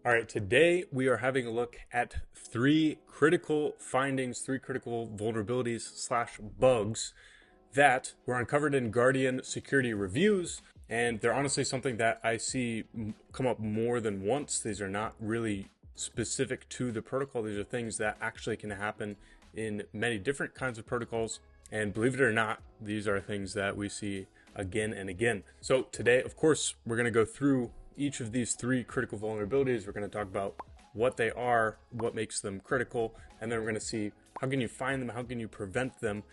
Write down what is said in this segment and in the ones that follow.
All right, today we are having a look at three critical findings, three critical vulnerabilities slash bugs that were uncovered in Guardian security reviews. And they're honestly something that I see come up more than once. These are not really specific to the protocol. These are things that actually can happen in many different kinds of protocols. And believe it or not, these are things that we see again and again. So today, of course, we're going to go through each of these three critical vulnerabilities. We're going to talk about what they are, what makes them critical, and then we're going to see how can you find them, how can you prevent them.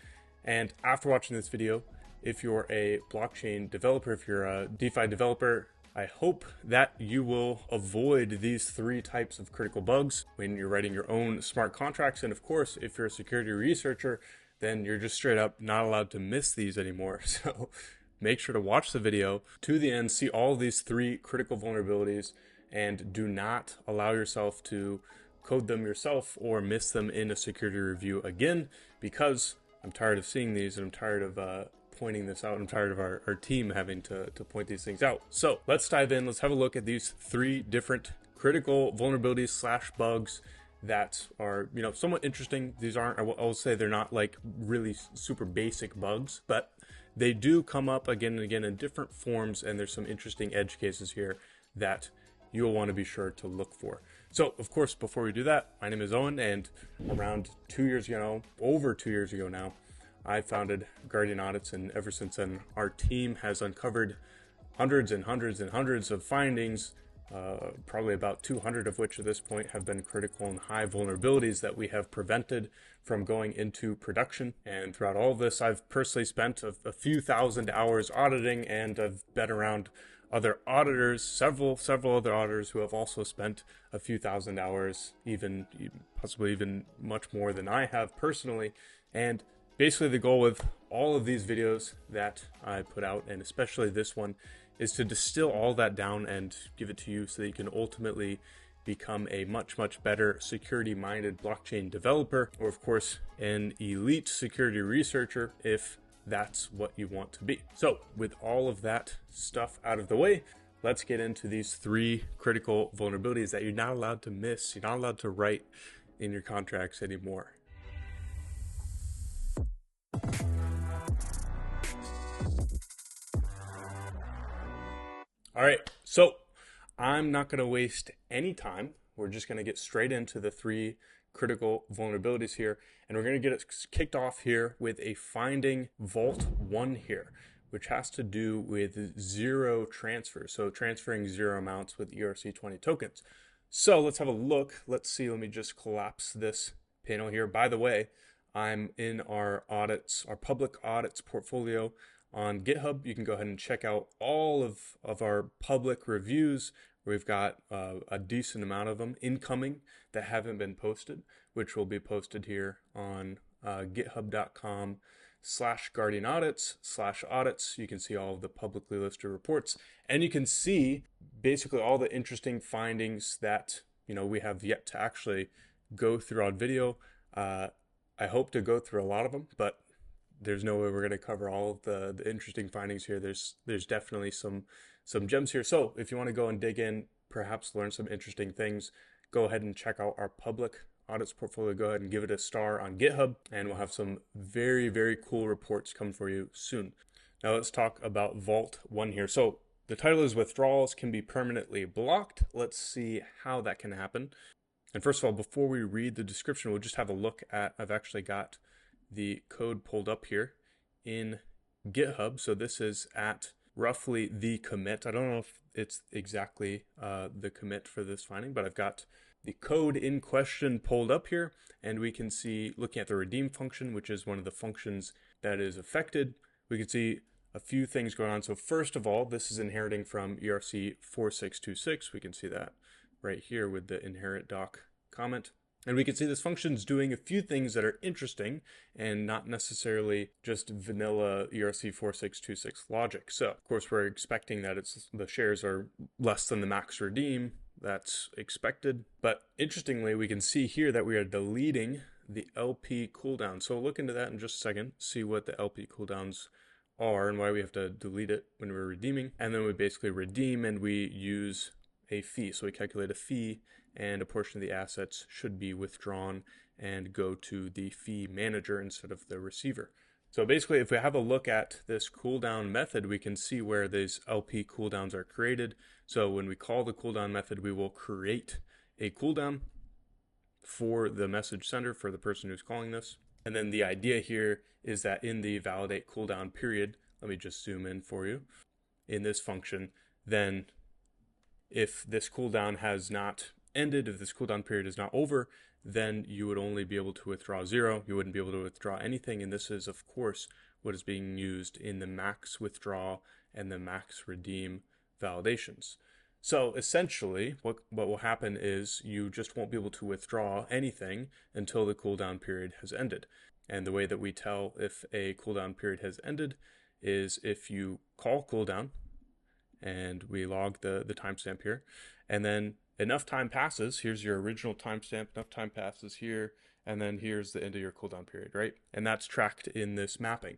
And after watching this video, if you're a blockchain developer, if you're a DeFi developer, I hope that you will avoid these three types of critical bugs when you're writing your own smart contracts. And of course, if you're a security researcher, then you're just straight up not allowed to miss these anymore. So make sure to watch the video to the end, see all of these three critical vulnerabilities, and do not allow yourself to code them yourself or miss them in a security review again, because I'm tired of seeing these and I'm tired of pointing this out. I'm tired of our team having to point these things out. So let's dive in. Let's have a look at these three different critical vulnerabilities slash bugs that are, somewhat interesting. These aren't, I will say they're not like really super basic bugs, but they do come up again and again in different forms, and there's some interesting edge cases here that you'll want to be sure to look for. So, of course, before we do that, my name is Owen, and around 2 years ago, over 2 years ago now, I founded Guardian Audits, and ever since then, our team has uncovered hundreds and hundreds and hundreds of findings, probably about 200 of which at this point have been critical and high vulnerabilities that we have prevented from going into production. And throughout all of this, I've personally spent a few thousand hours auditing, and I've been around other auditors, several other auditors who have also spent a few thousand hours, possibly even much more than I have personally. And basically the goal with all of these videos that I put out, and especially this one, is to distill all that down and give it to you so that you can ultimately become a much better security-minded blockchain developer, or of course an elite security researcher if that's what you want to be. So with all of that stuff out of the way, let's get into these three critical vulnerabilities that you're not allowed to miss. You're not allowed to write in your contracts anymore. All right, so I'm not going to waste any time. We're just going to get straight into the three critical vulnerabilities here, and we're going to get it kicked off here with a finding Vault 1 here, which has to do with zero transfers, so transferring zero amounts with ERC20 tokens. So let's have a look. Let's see, let me just collapse this panel here. By the way, I'm in our audits, our public audits portfolio on GitHub. You can go ahead and check out all of our public reviews. We've got a decent amount of them incoming that haven't been posted, which will be posted here on github.com/guardianaudits/audits. You can see all of the publicly listed reports, and you can see basically all the interesting findings that we have yet to actually go through on video. I hope to go through a lot of them, but there's no way we're going to cover all of the interesting findings here. There's definitely some gems here. So if you want to go and dig in, perhaps learn some interesting things, go ahead and check out our public audits portfolio. Go ahead and give it a star on GitHub, and we'll have some very cool reports come for you soon. Now let's talk about Vault 1 here. So the title is Withdrawals Can Be Permanently Blocked. Let's see how that can happen. And first of all, before we read the description, we'll just have a look at, I've actually got the code pulled up here in GitHub. So this is at roughly the commit. I don't know if it's exactly the commit for this finding, but I've got the code in question pulled up here, and we can see, looking at the redeem function, which is one of the functions that is affected, we can see a few things going on. So first of all, this is inheriting from ERC 4626. We can see that right here with the inherit doc comment. And we can see this function's doing a few things that are interesting and not necessarily just vanilla ERC 4626 logic. So of course we're expecting that the shares are less than the max redeem. That's expected. But interestingly, we can see here that we are deleting the LP cooldown. So we'll look into that in just a second, see what the LP cooldowns are and why we have to delete it when we're redeeming. And then we basically redeem and we use a fee. So we calculate a fee, and a portion of the assets should be withdrawn and go to the fee manager instead of the receiver. So basically, if we have a look at this cooldown method, we can see where these LP cooldowns are created. So when we call the cooldown method, we will create a cooldown for the message sender, for the person who's calling this. And then the idea here is that in the validate cooldown period, let me just zoom in for you, in this function, then if this cooldown has not ended, if this cooldown period is not over, then you would only be able to withdraw 0. You wouldn't be able to withdraw anything. And this is, of course, what is being used in the max withdraw and the max redeem validations. So essentially, what will happen is you just won't be able to withdraw anything until the cooldown period has ended. And the way that we tell if a cooldown period has ended is if you call cooldown, and we log the timestamp here, and then enough time passes, here's your original timestamp, enough time passes here, and then here's the end of your cooldown period, right? And that's tracked in this mapping.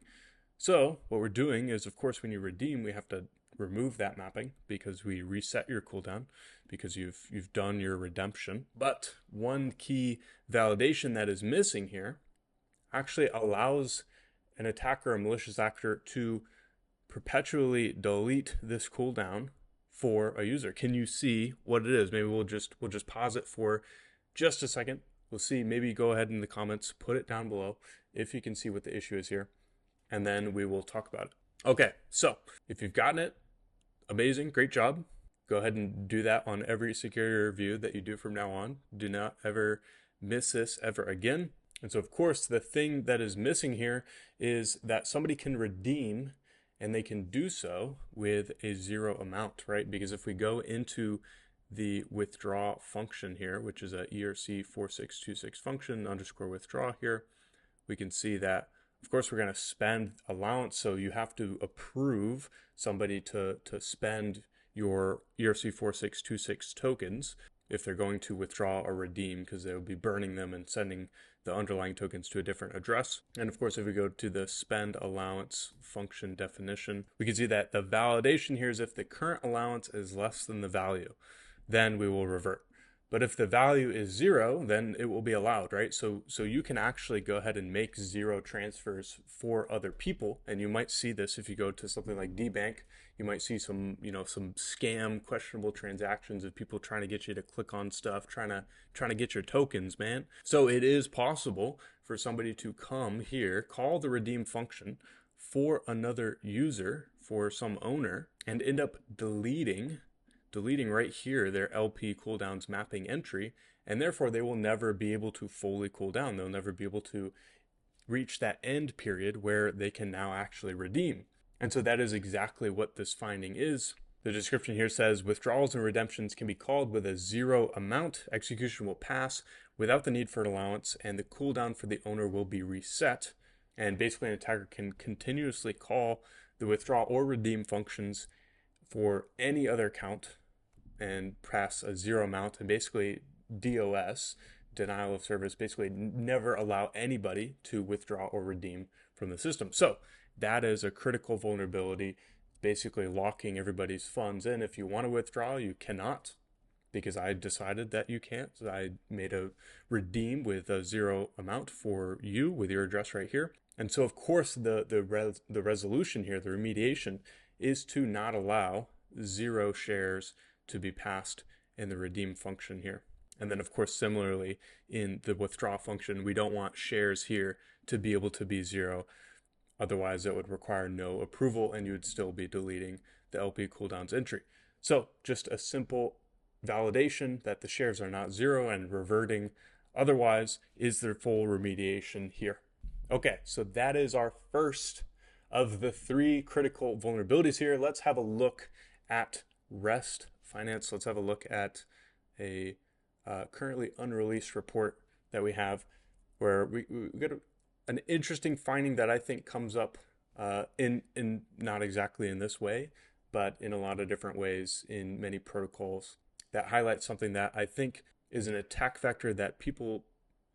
So what we're doing is, of course, when you redeem, we have to remove that mapping because we reset your cooldown because you've done your redemption. But one key validation that is missing here actually allows an attacker or a malicious actor to perpetually delete this cooldown for a user. Can you see what it is? Maybe we'll just pause it for just a second. We'll see. Maybe go ahead in the comments, put it down below if you can see what the issue is here, and then we will talk about it. Okay, so if you've gotten it, amazing, great job. Go ahead and do that on every security review that you do from now on. Do not ever miss this ever again. And so, of course, the thing that is missing here is that somebody can redeem, and they can do so with a 0 amount, right? Because if we go into the withdraw function here, which is a ERC4626 function underscore withdraw here, we can see that, of course, we're going to spend allowance. So you have to approve somebody to spend your ERC4626 tokens if they're going to withdraw or redeem, because they will be burning them and sending the underlying tokens to a different address. And of course, if we go to the spend allowance function definition, we can see that the validation here is if the current allowance is less than the value, then we will revert. But if the value is 0, then it will be allowed, right? So you can actually go ahead and make 0 transfers for other people. And you might see this if you go to something like DBank. You might see some scam, questionable transactions of people trying to get you to click on stuff, trying to get your tokens, man. So it is possible for somebody to come here, call the redeem function for another user, for some owner, and end up deleting right here their LP cooldowns mapping entry, and therefore they will never be able to fully cool down. They'll never be able to reach that end period where they can now actually redeem. And so that is exactly what this finding is. The description here says withdrawals and redemptions can be called with a 0 amount. Execution will pass without the need for an allowance, and the cooldown for the owner will be reset. And basically an attacker can continuously call the withdraw or redeem functions for any other account and pass a 0 amount, and basically DOS, denial of service, basically never allow anybody to withdraw or redeem from the system. So that is a critical vulnerability, basically locking everybody's funds in. If you want to withdraw, you cannot, because I decided that you can't. So I made a redeem with a 0 amount for you with your address right here. And so of course the resolution here, the remediation, is to not allow 0 shares to be passed in the redeem function here. And then of course, similarly in the withdraw function, we don't want shares here to be able to be 0. Otherwise it would require no approval and you would still be deleting the LP cooldowns entry. So just a simple validation that the shares are not 0 and reverting otherwise is their full remediation here. Okay, so that is our first of the 3 critical vulnerabilities here. Let's have a look at REST Finance. Let's have a look at a currently unreleased report that we have where we got an interesting finding that I think comes up in not exactly in this way, but in a lot of different ways in many protocols that highlight something that I think is an attack vector that people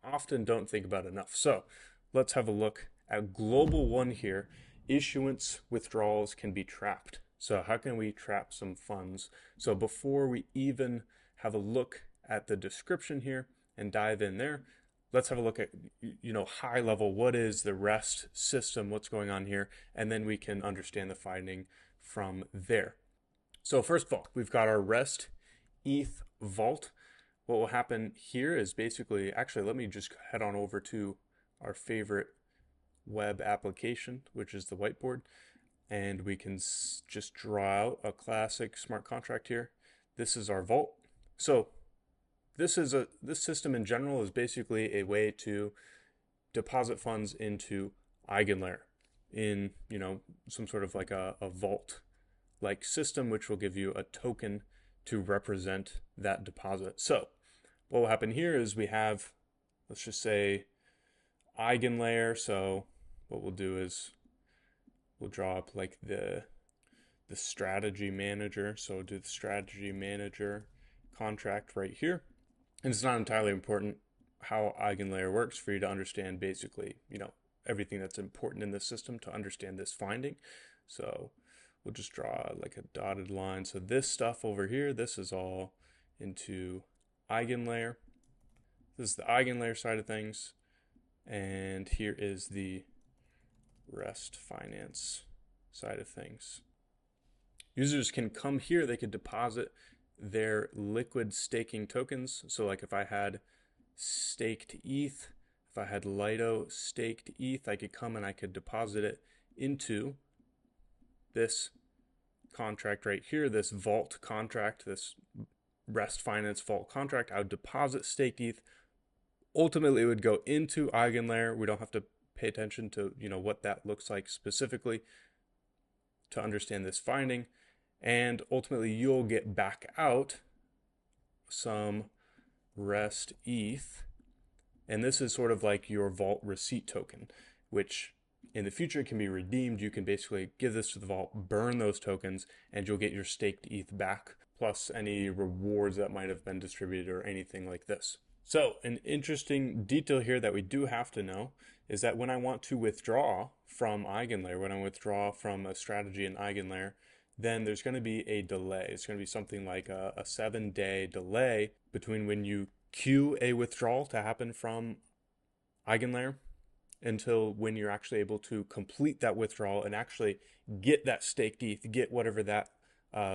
often don't think about enough. So let's have a look at global 1 here. Issuance withdrawals can be trapped. So how can we trap some funds? So before we even have a look at the description here and dive in there, let's have a look at, high level, what is the REST system, what's going on here, and then we can understand the finding from there. So first of all, we've got our REST ETH vault. What will happen here is basically, actually, let me just head on over to our favorite web application, which is the whiteboard, and we can just draw out a classic smart contract here. This is our vault. So this system in general is basically a way to deposit funds into EigenLayer in some sort of like a vault like system, which will give you a token to represent that deposit. So what will happen here is we have, let's just say, EigenLayer. So what we'll do is we'll draw up like the strategy manager. So we'll do the strategy manager contract right here. And it's not entirely important how EigenLayer works for you to understand basically, everything that's important in this system to understand this finding. So we'll just draw like a dotted line. So this stuff over here, this is all into EigenLayer. This is the EigenLayer side of things. And here is the REST finance side of things. Users can come here, they could deposit their liquid staking tokens. So like if I had staked ETH, if I had Lido staked ETH, I could come and I could deposit it into this contract right here, this vault contract, this REST finance vault contract. I would deposit staked ETH. Ultimately, it would go into EigenLayer. We don't have to pay attention to what that looks like specifically to understand this finding. And ultimately, you'll get back out some REST ETH. And this is sort of like your vault receipt token, which in the future can be redeemed. You can basically give this to the vault, burn those tokens, and you'll get your staked ETH back, plus any rewards that might have been distributed or anything like this. So an interesting detail here that we do have to know is that when I want to withdraw from EigenLayer, when I withdraw from a strategy in EigenLayer, then there's going to be a delay. It's going to be something like a 7-day delay between when you queue a withdrawal to happen from EigenLayer until when you're actually able to complete that withdrawal and actually get that staked ETH, get whatever that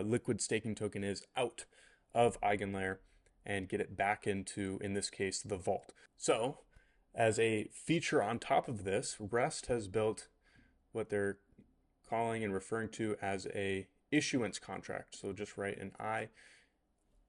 liquid staking token is out of EigenLayer and get it back into, in this case, the vault. So as a feature on top of this, REST has built what they're calling and referring to as a issuance contract. So just write an I.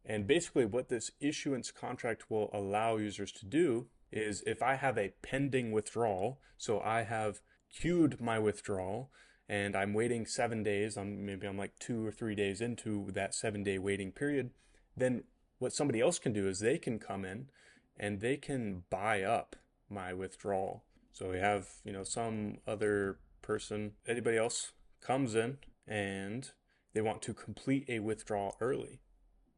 And basically what this issuance contract will allow users to do is if I have a pending withdrawal, so I have queued my withdrawal and I'm waiting 7 days, maybe I'm like 2 or 3 days into that 7-day waiting period, then what somebody else can do is they can come in and they can buy up my withdrawal. So we have, some other person, anybody else comes in and they want to complete a withdrawal early.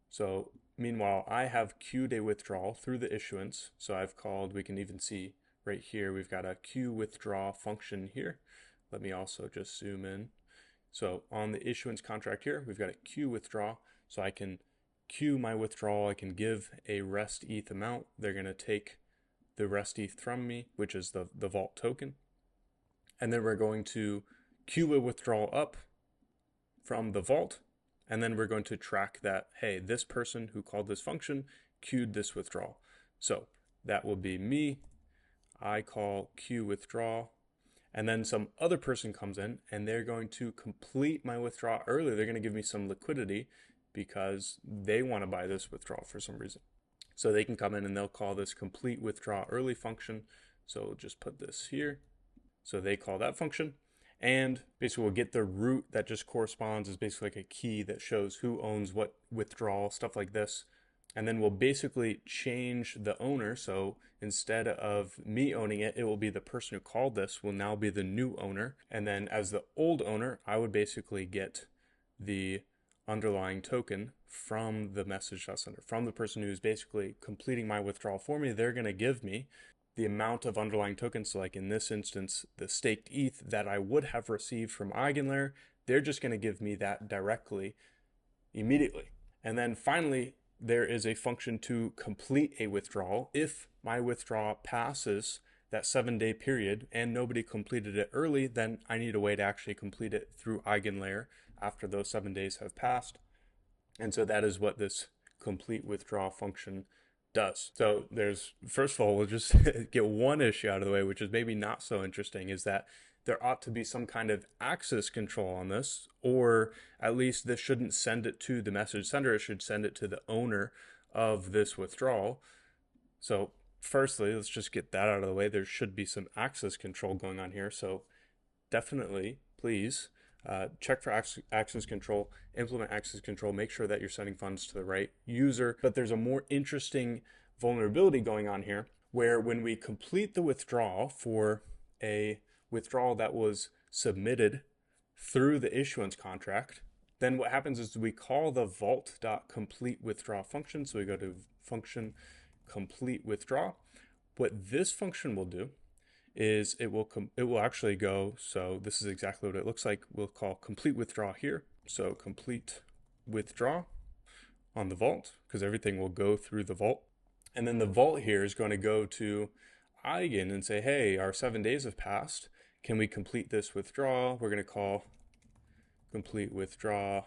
So meanwhile, I have queued a withdrawal through the issuance. So I've called, we can even see right here, we've got a queue withdraw function here. Let me also just zoom in. So on the issuance contract here, we've got a queue withdraw. So I can queue my withdrawal. I can give a REST ETH amount. They're going to take the REST ETH from me, which is the vault token. And then we're going to queue a withdrawal up from the vault. And then we're going to track that, hey, this person who called this function queued this withdrawal. So that will be me. I call queue withdraw. And then some other person comes in and they're going to complete my withdrawal early. They're going to give me some liquidity because they want to buy this withdrawal for some reason. So they can come in and they'll call this complete withdraw early function. So we'll just put this here. So they call that function. And basically we'll get the root that just corresponds is basically like a key that shows who owns what withdrawal, stuff like this. And then we'll basically change the owner. So instead of me owning it, it will be the person who called this will now be the new owner. And then as the old owner, I would basically get the underlying token from the message sender, from the person who's basically completing my withdrawal for me. They're going to give me the amount of underlying tokens. So like in this instance, the staked ETH that I would have received from EigenLayer, they're just going to give me that directly immediately. And then finally, there is a function to complete a withdrawal. If my withdrawal passes that 7-day period and nobody completed it early, then I need a way to actually complete it through eigenlayer after those 7 days have passed. And so that is what this complete withdrawal function does. So there's, first of all, we'll just get one issue out of the way, which is maybe not so interesting, is that there ought to be some kind of access control on this, or at least this shouldn't send it to the message sender. It should send it to the owner of this withdrawal. So firstly, let's just get that out of the way. There should be some access control going on here. So definitely, please, check for access control, implement access control, make sure that you're sending funds to the right user. But there's a more interesting vulnerability going on here, where when we complete the withdrawal for a withdrawal that was submitted through the issuance contract, then what happens is we call the vault.completeWithdraw function. So we go to function complete withdraw. What this function will do is it will actually go, so this is exactly what it looks like. We'll call complete withdraw here. So complete withdraw on the vault, because everything will go through the vault. And then the vault here is going to go to eigen and say, hey, our 7 days have passed. Can we complete this withdrawal? We're going to call complete withdraw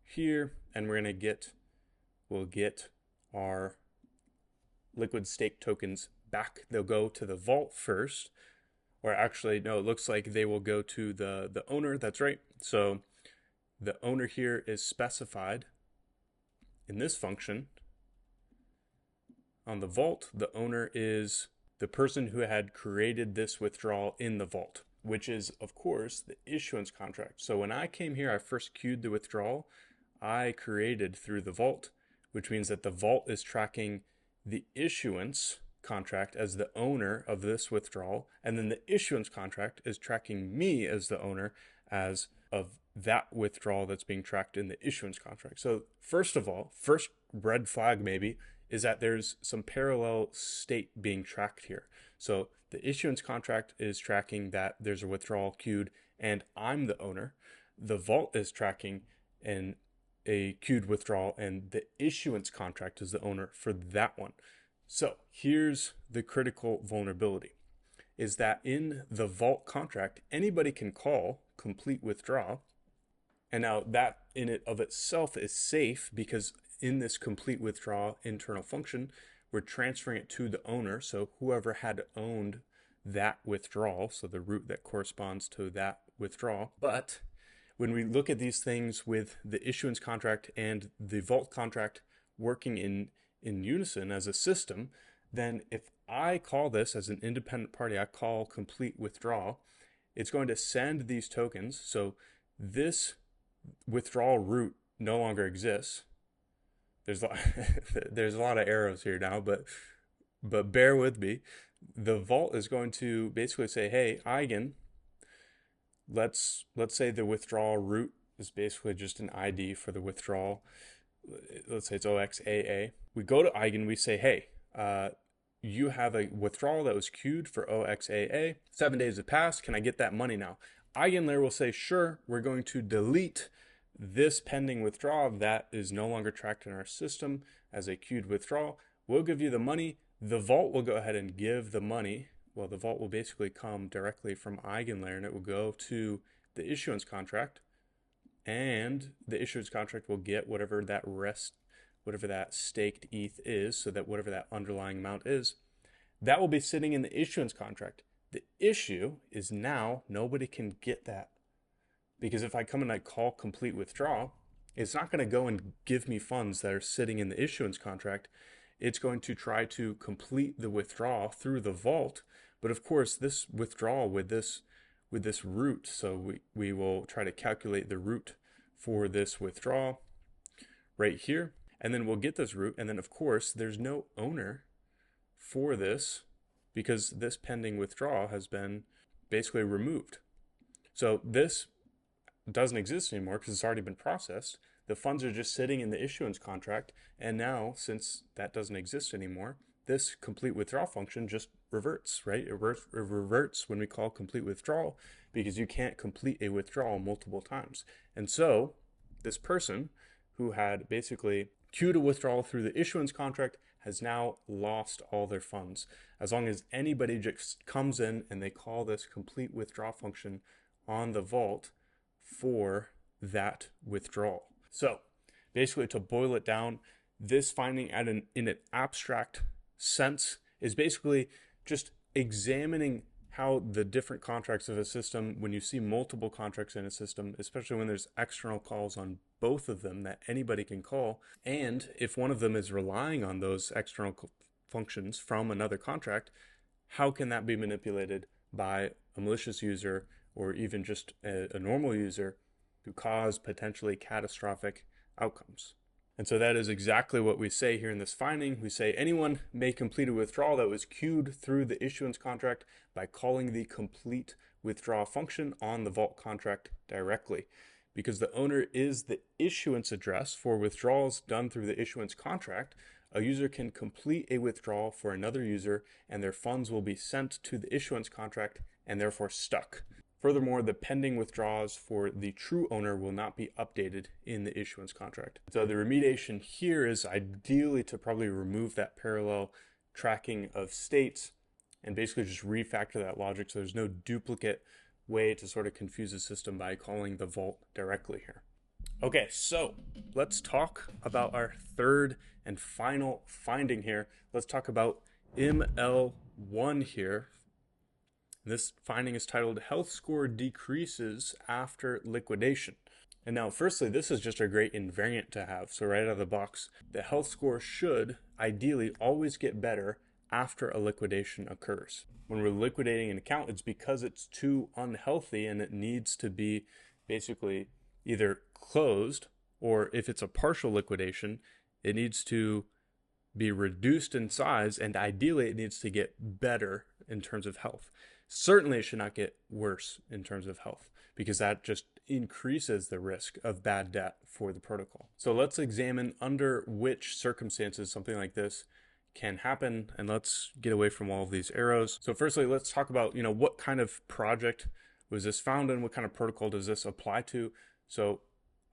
here, and we're going to we'll get our liquid stake tokens back. They'll go to the vault first, or actually, no, it looks like they will go to the owner. That's right. So the owner here is specified in this function. On the vault, the owner is the person who had created this withdrawal in the vault, which is, of course, the issuance contract. So when I came here, I first queued the withdrawal I created through the vault, which means that the vault is tracking the issuance contract as the owner of this withdrawal, and then the issuance contract is tracking me as the owner as of that withdrawal that's being tracked in the issuance contract. So first of all, first red flag maybe is that there's some parallel state being tracked here. So the issuance contract is tracking that there's a withdrawal queued and I'm the owner. The vault is tracking a queued withdrawal and the issuance contract is the owner for that one. So here's the critical vulnerability, is that in the vault contract, anybody can call complete withdraw. And now that in it of itself is safe, because in this complete withdraw internal function, we're transferring it to the owner. So whoever had owned that withdrawal, so the root that corresponds to that withdrawal. But when we look at these things with the issuance contract and the vault contract working in unison as a system, then if I call this as an independent party, I call complete withdraw, it's going to send these tokens. So this withdrawal root no longer exists. There's a lot of arrows here now, but bear with me. The vault is going to basically say, hey, eigen, let's say the withdrawal root is basically just an ID for the withdrawal. Let's say it's OXAA. We go to eigen, we say, hey, you have a withdrawal that was queued for OXAA. 7 days have passed. Can I get that money now? Eigenlayer will say, sure, we're going to delete this pending withdrawal that is no longer tracked in our system as a queued withdrawal. We'll give you the money. The vault will go ahead and give the money. Well, the vault will basically come directly from Eigenlayer, and it will go to the issuance contract, and the issuance contract will get whatever that staked ETH is, so that whatever that underlying amount is, that will be sitting in the issuance contract. The issue is now nobody can get that, because if I come and I call complete withdraw, it's not going to go and give me funds that are sitting in the issuance contract. It's going to try to complete the withdrawal through the vault. But of course, this withdrawal with this root, so we will try to calculate the root for this withdrawal right here. And then we'll get this root. And then of course, there's no owner for this because this pending withdrawal has been basically removed. So this doesn't exist anymore because it's already been processed. The funds are just sitting in the issuance contract. And now, since that doesn't exist anymore, this complete withdrawal function just reverts, right? It reverts when we call complete withdrawal because you can't complete a withdrawal multiple times. And so this person who had basically queued a withdrawal through the issuance contract has now lost all their funds. As long as anybody just comes in and they call this complete withdrawal function on the vault for that withdrawal. So basically, to boil it down, this finding in an abstract sense is basically just examining how the different contracts of a system, when you see multiple contracts in a system, especially when there's external calls on both of them that anybody can call, and if one of them is relying on those external functions from another contract, how can that be manipulated by a malicious user or even just a normal user to cause potentially catastrophic outcomes? And so that is exactly what we say here in this finding. We say anyone may complete a withdrawal that was queued through the issuance contract by calling the complete withdrawal function on the vault contract directly. Because the owner is the issuance address for withdrawals done through the issuance contract, a user can complete a withdrawal for another user and their funds will be sent to the issuance contract and therefore stuck. Furthermore, the pending withdrawals for the true owner will not be updated in the issuance contract. So the remediation here is ideally to probably remove that parallel tracking of states and basically just refactor that logic so there's no duplicate way to sort of confuse the system by calling the vault directly here. Okay, so let's talk about our third and final finding here. Let's talk about ML1 here. This finding is titled Health Score Decreases After Liquidation. And now, firstly, this is just a great invariant to have. So right out of the box, the health score should ideally always get better after a liquidation occurs. When we're liquidating an account, it's because it's too unhealthy and it needs to be basically either closed, or if it's a partial liquidation, it needs to be reduced in size, and ideally it needs to get better in terms of health. Certainly it should not get worse in terms of health because that just increases the risk of bad debt for the protocol. So let's examine under which circumstances something like this can happen, and let's get away from all of these arrows. So firstly, let's talk about, what kind of project was this found in? What kind of protocol does this apply to? So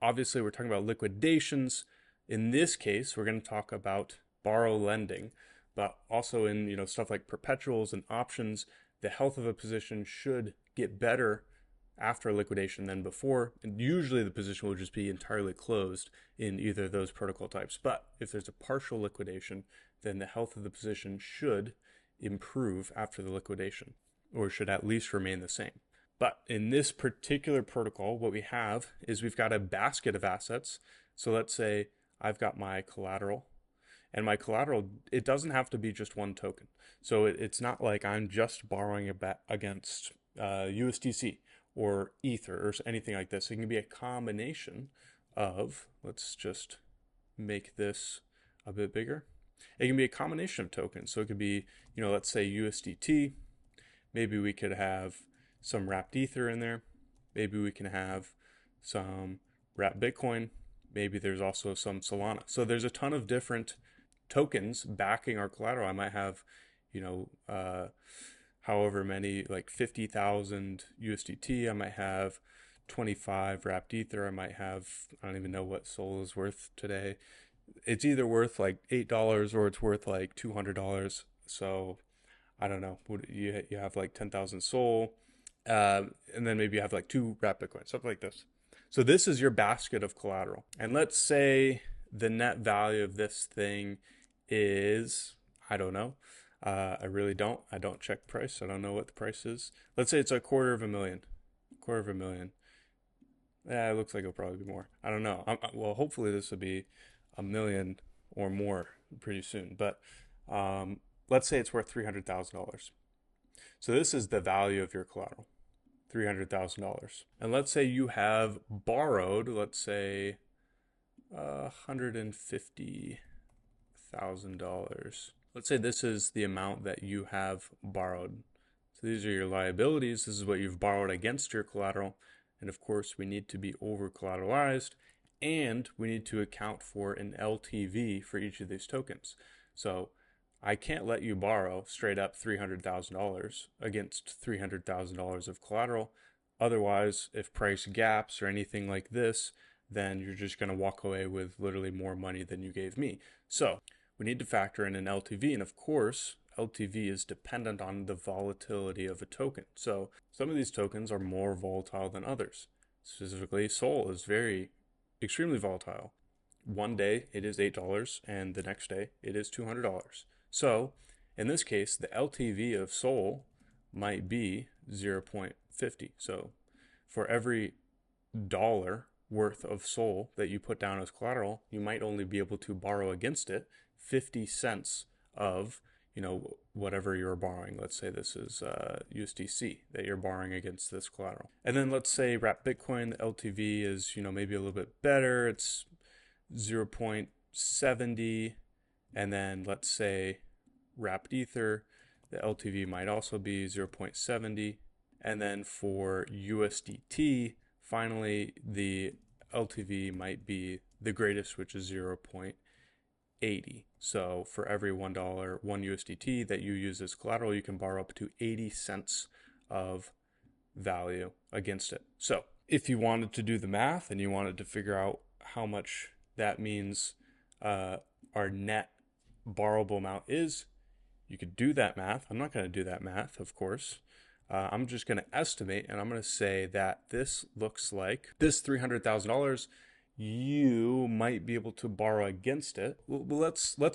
obviously we're talking about liquidations. In this case, we're going to talk about borrow lending, but also in, stuff like perpetuals and options, the health of a position should get better after liquidation than before. And usually the position will just be entirely closed in either of those protocol types. But if there's a partial liquidation, then the health of the position should improve after the liquidation, or should at least remain the same. But in this particular protocol, what we have is we've got a basket of assets. So let's say I've got my collateral, and my collateral, it doesn't have to be just one token. So it's not like I'm just borrowing against USDC or Ether or anything like this. It can be a combination of, let's just make this a bit bigger. It can be a combination of tokens. So it could be, let's say USDT. Maybe we could have some wrapped Ether in there. Maybe we can have some wrapped Bitcoin. Maybe there's also some Solana. So there's a ton of different tokens backing our collateral. I might have, however many, like 50,000 USDT. I might have 25 wrapped Ether. I might have, I don't even know what Sol is worth today. It's either worth like $8 or it's worth like $200. So I don't know. You have like 10,000 Sol, and then maybe you have like 2 wrapped Bitcoin, something like this. So this is your basket of collateral. And let's say the net value of this thing is, I don't know. I really don't. I don't check price. I don't know what the price is. Let's say it's $250,000. $250,000. Yeah, it looks like it'll probably be more. I don't know. Well, hopefully this will be $1 million or more pretty soon. But let's say it's worth $300,000. So this is the value of your collateral, $300,000. And let's say you have borrowed, let's say $150,000. Let's say this is the amount that you have borrowed. So these are your liabilities. This is what you've borrowed against your collateral. And of course, we need to be over collateralized, and we need to account for an LTV for each of these tokens. So I can't let you borrow straight up $300,000 against $300,000 of collateral. Otherwise, if price gaps or anything like this, then you're just going to walk away with literally more money than you gave me. So we need to factor in an LTV. And of course, LTV is dependent on the volatility of a token. So some of these tokens are more volatile than others. Specifically, Sol is extremely volatile. One day it is $8 and the next day it is $200. So in this case, the LTV of Sol might be 0.50. So for every dollar worth of Sol that you put down as collateral, you might only be able to borrow against it 50 cents of, whatever you're borrowing. Let's say this is USDC that you're borrowing against this collateral. And then let's say wrap Bitcoin, the LTV is, maybe a little bit better. It's 0.70. And then let's say wrapped Ether, the LTV might also be 0.70. And then for USDT, finally, the LTV might be the greatest, which is 0.80. So for every $1, 1 USDT that you use as collateral, you can borrow up to 80 cents of value against it. So if you wanted to do the math and you wanted to figure out how much that means our net borrowable amount is, you could do that math. I'm not going to do that math, of course. I'm just going to estimate, and I'm going to say that this looks like this $300,000. You might be able to borrow against it. Well, let's make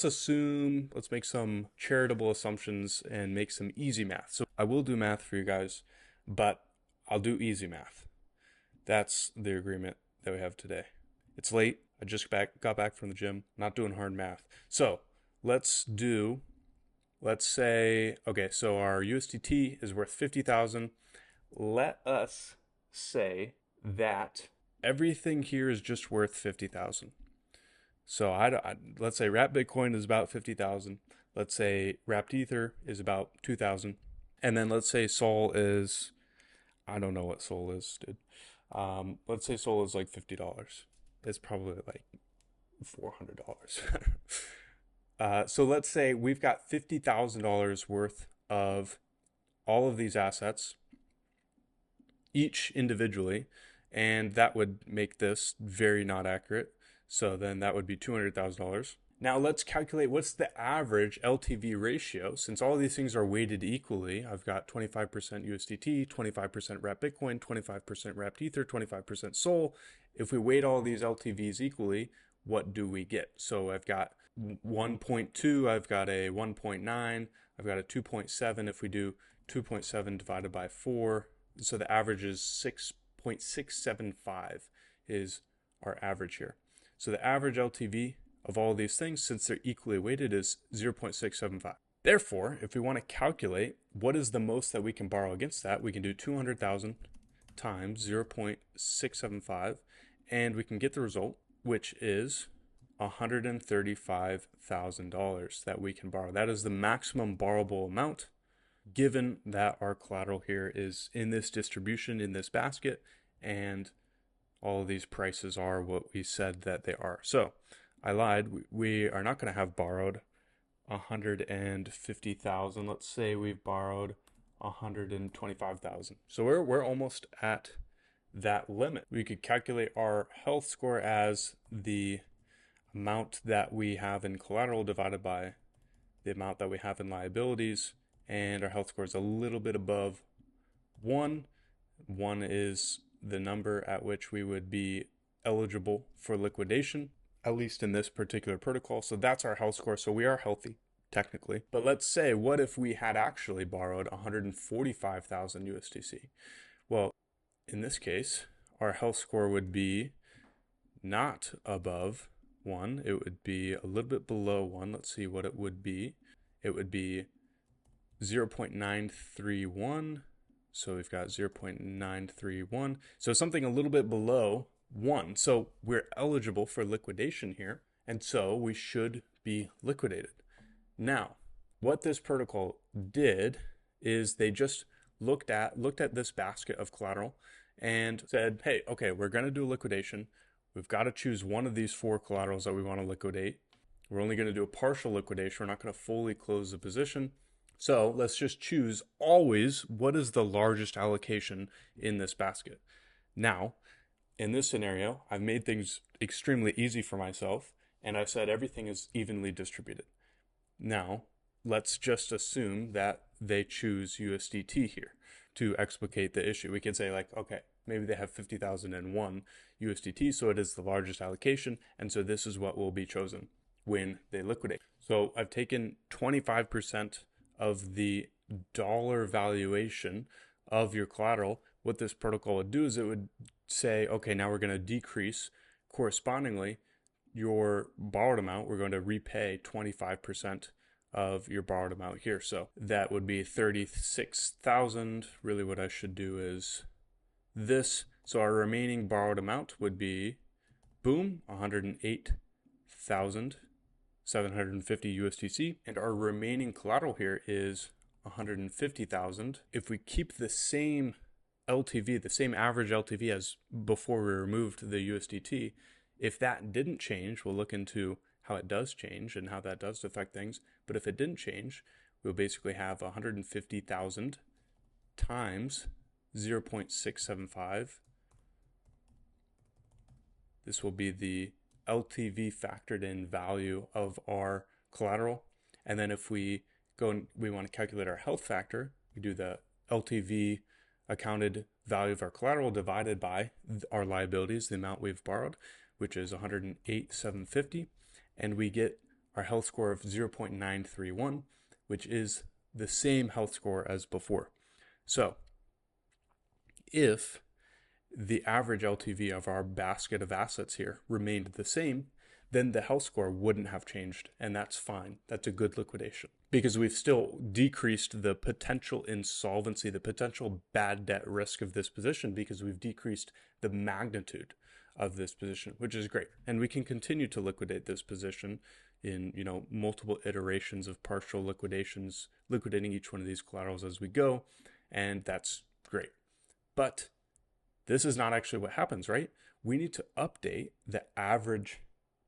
some charitable assumptions and make some easy math. So I will do math for you guys, but I'll do easy math. That's the agreement that we have today. It's late. I just got back from the gym. Not doing hard math. So let's say, okay, so our USDT is worth 50,000. Let us say that everything here is just worth 50,000. So let's say wrapped Bitcoin is about 50,000. Let's say wrapped Ether is about 2,000. And then let's say Sol is, I don't know what Sol is, dude. Let's say Sol is like $50. It's probably like $400. So let's say we've got $50,000 worth of all of these assets, each individually, and that would make this very not accurate. So then that would be $200,000. Now let's calculate what's the average LTV ratio. Since all of these things are weighted equally, I've got 25% USDT, 25% wrapped Bitcoin, 25% wrapped Ether, 25% Sol. If we weight all these LTVs equally, what do we get? So I've got 1.2, I've got a 1.9, I've got a 2.7. If we do 2.7 divided by 4, so the average is 6.675 is our average here. So the average LTV of all of these things, since they're equally weighted, is 0.675. Therefore, if we want to calculate what is the most that we can borrow against that, we can do 200,000 times 0.675, and we can get the result, which is $135,000 that we can borrow. That is the maximum borrowable amount, given that our collateral here is in this distribution, in this basket, and all of these prices are what we said that they are. So I lied. We are not going to have borrowed 150,000. Let's say we've borrowed 125,000. So we're almost at that limit. We could calculate our health score as the amount that we have in collateral divided by the amount that we have in liabilities, and our health score is a little bit above 1. 1 is the number at which we would be eligible for liquidation, at least in this particular protocol. So that's our health score. So we are healthy, technically. But let's say, what if we had actually borrowed 145,000 USDC? Well, in this case, our health score would be not above 1. It would be a little bit below 1. Let's see what it would be. It would be 0.931. So we've got 0.931. So something a little bit below 1. So we're eligible for liquidation here. And so we should be liquidated. Now, what this protocol did is they just looked at this basket of collateral and said, hey, okay, we're going to do a liquidation. We've got to choose one of these 4 collaterals that we want to liquidate. We're only going to do a partial liquidation. We're not going to fully close the position. So let's just choose always what is the largest allocation in this basket. Now, in this scenario, I've made things extremely easy for myself, and I've said everything is evenly distributed. Now, let's just assume that they choose USDT here to explicate the issue. We can say like, okay, maybe they have 50,001 USDT, so it is the largest allocation, and so this is what will be chosen when they liquidate. So I've taken 25% of the dollar valuation of your collateral. What this protocol would do is it would say, okay, now we're going to decrease correspondingly your borrowed amount. We're going to repay 25% of your borrowed amount here. So that would be 36,000. Really what I should do is this. So our remaining borrowed amount would be, boom, 108,750 USDC. And our remaining collateral here is 150,000. If we keep the same LTV, the same average LTV as before we removed the USDT, if that didn't change, we'll look into how it does change and how that does affect things. But if it didn't change, we'll basically have 150,000 times 0.675. This will be the LTV factored in value of our collateral. And then if we go and we want to calculate our health factor, we do the LTV accounted value of our collateral divided by our liabilities, the amount we've borrowed, which is 108,750, and we get our health score of 0.931, which is the same health score as before. So if the average LTV of our basket of assets here remained the same, then the health score wouldn't have changed, and that's fine. That's a good liquidation because we've still decreased the potential insolvency, the potential bad debt risk of this position, because we've decreased the magnitude of this position, which is great. And we can continue to liquidate this position in, multiple iterations of partial liquidations, liquidating each one of these collaterals as we go, and that's great. But this is not actually what happens, right? We need to update the average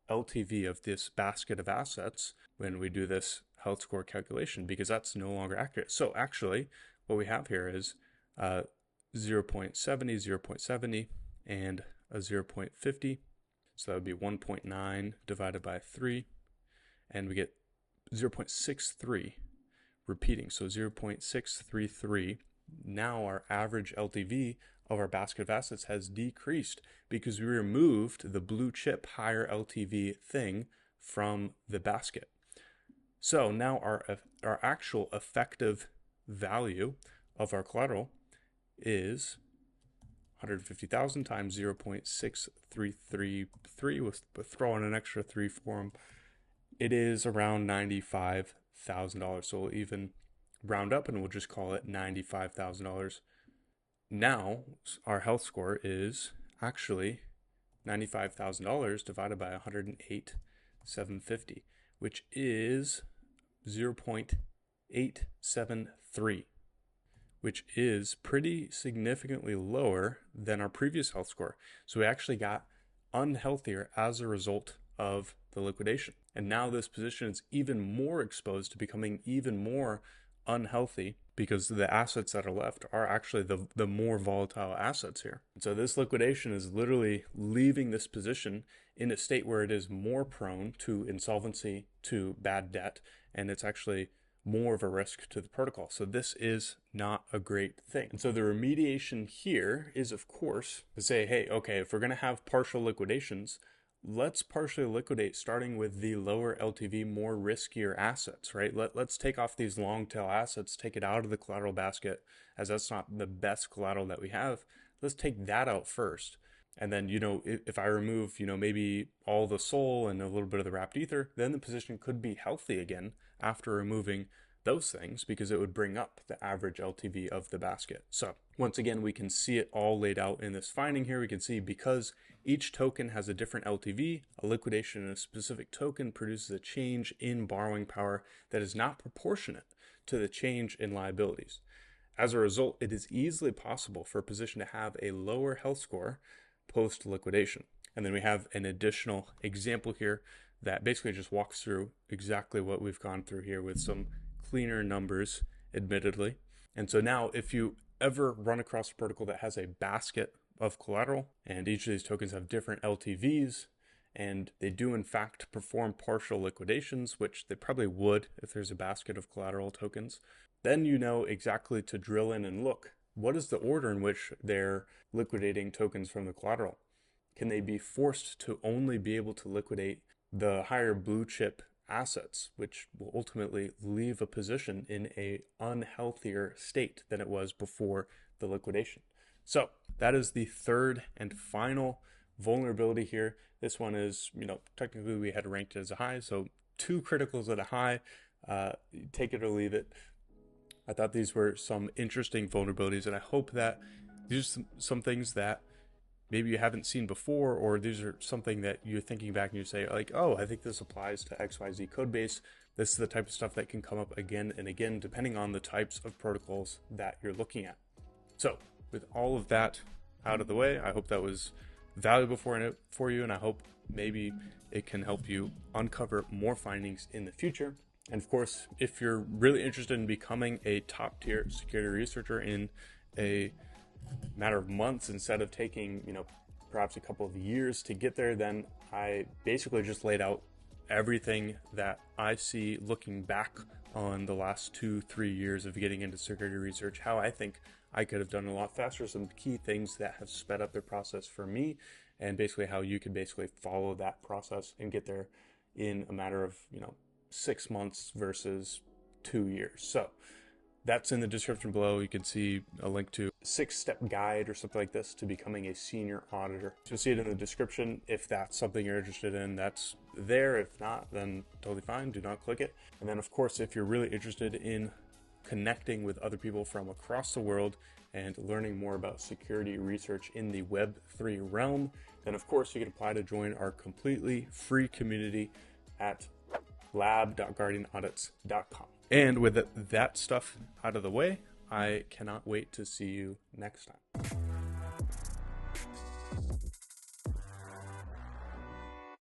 LTV of this basket of assets when we do this health score calculation, because that's no longer accurate. So actually what we have here is 0.70, 0.70, and a 0.50. So that would be 1.9 divided by 3, and we get 0.63 repeating. So 0.633. Now our average LTV of our basket of assets has decreased because we removed the blue chip higher LTV thing from the basket. So now our actual effective value of our collateral is 150,000 times 0.6333 with throwing an extra 3 for them. It is around $95,000. So we'll even round up and we'll just call it $95,000. Now our health score is actually $95,000 divided by 108,750, which is 0.873, which is pretty significantly lower than our previous health score. So we actually got unhealthier as a result of the liquidation. And now this position is even more exposed to becoming even more unhealthy because the assets that are left are actually the more volatile assets here. And so this liquidation is literally leaving this position in a state where it is more prone to insolvency, to bad debt, and it's actually more of a risk to the protocol. So this is not a great thing. And so the remediation here is, of course, to say, hey, okay, if we're going to have partial liquidations, let's partially liquidate starting with the lower LTV, more riskier assets, right? Let's take off these long tail assets, take it out of the collateral basket, as that's not the best collateral that we have. Let's take that out first. And then, if I remove, maybe all the SOL and a little bit of the wrapped ether, then the position could be healthy again after removing those things, because it would bring up the average LTV of the basket. So once again, we can see it all laid out in this finding here. We can see because each token has a different LTV, a liquidation in a specific token produces a change in borrowing power that is not proportionate to the change in liabilities. As a result, it is easily possible for a position to have a lower health score post-liquidation. And then we have an additional example here that basically just walks through exactly what we've gone through here with some cleaner numbers, admittedly. And so now if you ever run across a protocol that has a basket of collateral, and each of these tokens have different LTVs, and they do in fact perform partial liquidations, which they probably would if there's a basket of collateral tokens, then you know exactly to drill in and look. What is the order in which they're liquidating tokens from the collateral? Can they be forced to only be able to liquidate the higher blue chip assets, which will ultimately leave a position in a unhealthier state than it was before the liquidation? So that is the third and final vulnerability here. This one is, technically we had ranked it as a high, so 2 criticals at a high. Take it or leave it. I thought these were some interesting vulnerabilities, and I hope that these are some things that maybe you haven't seen before, or these are something that you're thinking back and you say like, oh, I think this applies to XYZ code base. This is the type of stuff that can come up again and again, depending on the types of protocols that you're looking at. So with all of that out of the way, I hope that was valuable for you, and I hope maybe it can help you uncover more findings in the future. And of course, if you're really interested in becoming a top tier security researcher in a matter of months instead of taking, perhaps a couple of years to get there, then I basically just laid out everything that I see looking back on the last 2-3 years of getting into security research, how I think I could have done a lot faster, some key things that have sped up the process for me, and basically how you could basically follow that process and get there in a matter of, 6 months versus 2 years. So that's in the description below. You can see a link to a 6-step guide or something like this to becoming a senior auditor. So you'll see it in the description. If that's something you're interested in, that's there. If not, then totally fine. Do not click it. And then of course, if you're really interested in connecting with other people from across the world and learning more about security research in the Web3 realm, then of course you can apply to join our completely free community at lab.guardianaudits.com. And with that stuff out of the way, I cannot wait to see you next time.